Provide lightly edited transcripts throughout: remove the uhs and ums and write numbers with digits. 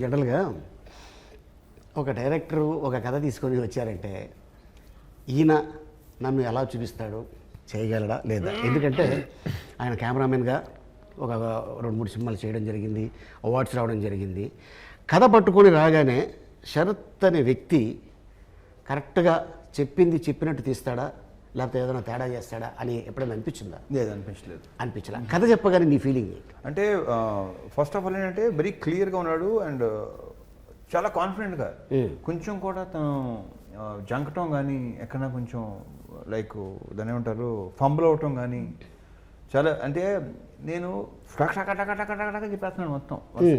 జనరల్గా ఒక డైరెక్టరు ఒక కథ తీసుకొని వచ్చారంటే ఈయన నన్ను ఎలా చూపిస్తాడు, చేయగలడా లేదా? ఎందుకంటే ఆయన కెమెరామెన్గా ఒక 2-3 సినిమాలు చేయడం జరిగింది, అవార్డ్స్ రావడం జరిగింది. కథ పట్టుకొని రాగానే శరత్ అనే వ్యక్తి కరెక్ట్గా చెప్పింది చెప్పినట్టు తీస్తాడా, లేకపోతే ఏదైనా తేడా చేస్తాడా అని ఎప్పుడైనా అనిపించిందా? లేదు, అనిపించలే. కథ చెప్పగానే నీ ఫీలింగ్ ఏంటి? అంటే ఫస్ట్ ఆఫ్ ఆల్ ఏంటంటే వెరీ క్లియర్గా ఉన్నాడు అండ్ చాలా కాన్ఫిడెంట్గా, కొంచెం కూడా తను జంకటం కానీ ఎక్కడన్నా కొంచెం లైక్ దాని ఏమంటారు ఫంబుల్ అవటం కానీ చాలా, అంటే నేను చెప్పేస్తున్నాను మొత్తం.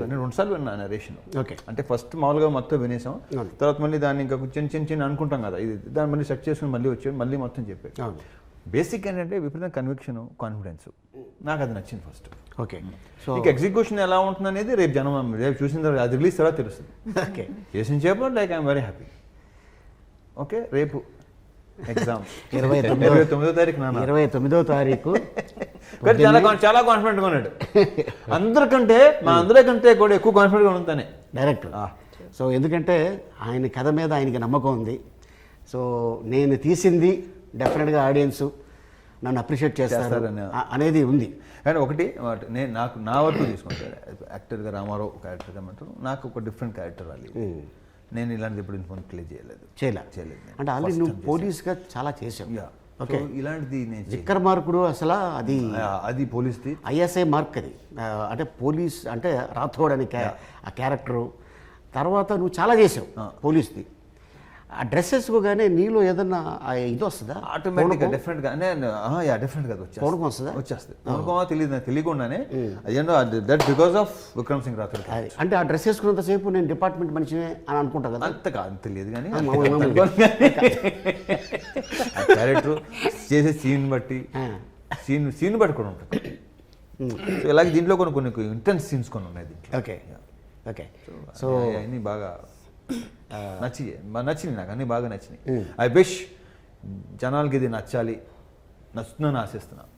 నేను 2 సార్లు విన్నాను నరేషన్. ఓకే, అంటే ఫస్ట్ మామూలుగా మొత్తం వినేసాం, తర్వాత మళ్ళీ దాన్ని ఇంకా చిన్న అనుకుంటాం కదా, ఇది దాన్ని మళ్ళీ సెట్ చేసుకుని మళ్ళీ వచ్చాడు, మళ్ళీ మొత్తం చెప్పాడు. బేసిక్ ఏంటంటే విపరీత కన్విక్షన్, కాన్ఫిడెన్స్, నాకు అది నచ్చింది ఫస్ట్. ఓకే, సో ఇక ఎగ్జిక్యూషన్ ఎలా ఉంటుంది అనేది రేపు జనం రేపు చూసిన తర్వాత, అది రిలీజ్ తర్వాత తెలుస్తుంది. ఓకే, చేసిన చేప like I'm very happy. Okay, రేపు ఎగ్జామ్ 29వ తారీఖు, 29వ తారీఖు. చాలా కాన్ఫిడెంట్గా ఉన్నాడు. అందరికంటే కూడా ఎక్కువ కాన్ఫిడెంట్గా ఉంటానే డైరెక్టర్. సో ఎందుకంటే ఆయన కథ మీద ఆయనకి నమ్మకం ఉంది. సో నేను తీసింది డెఫినెట్గా ఆడియన్స్ నన్ను అప్రిషియేట్ చేస్తారు అనేది ఉంది. కానీ ఒకటి నేను నా వరకు తీసుకుంటాను, యాక్టర్గా రామారావు క్యారెక్టర్గా అంటారు, నాకు ఒక డిఫరెంట్ క్యారెక్టర్ రాలి. నేను ఇలాంటిది ఎప్పుడు ఇంతమంది ప్లే చేయలేదు. అంటే ఆల్రెడీ నువ్వు పోలీస్గా చాలా చేసావు. ఓకే, ఇలాంటిది నేను జిక్కర్ మార్కుడు అసలు అది పోలీస్ది ఐఎస్ఐ మార్క్ అది. అంటే పోలీస్ అంటే రాథోడ్ అని ఆ క్యారెక్టరు. తర్వాత నువ్వు చాలా చేసావు పోలీస్ది. ఆ డ్రెస్సెస్కు కానీ నీలో ఏదన్నా ఇది వస్తుందా ఆటోమేటిక్గా? డెఫినెట్గా డెఫినెట్గా వచ్చేస్తుంది. తెలియదు, తెలియకుండానే that because of Vikram Singh Rathod. అంటే ఆ డ్రెస్ వేసుకున్నంతసేపు నేను డిపార్ట్మెంట్ మనిషినే అని అనుకుంటా కదా. అంతగా తెలియదు కానీ క్యారెక్టర్ చేసే సీన్ బట్టి కూడా ఉంటుంది. సో ఇలాగే దీంట్లో కొన్ని ఇంటెన్స్ సీన్స్ కొన్ని ఉన్నాయి దీంట్లో. ఓకే, సో అన్నీ బాగా నచ్చింది నాకు, అన్నీ బాగా నచ్చినాయి. ఐ విష్ జనాలకి ఇది నచ్చాలి, నచ్చుతుందని ఆశిస్తున్నాను.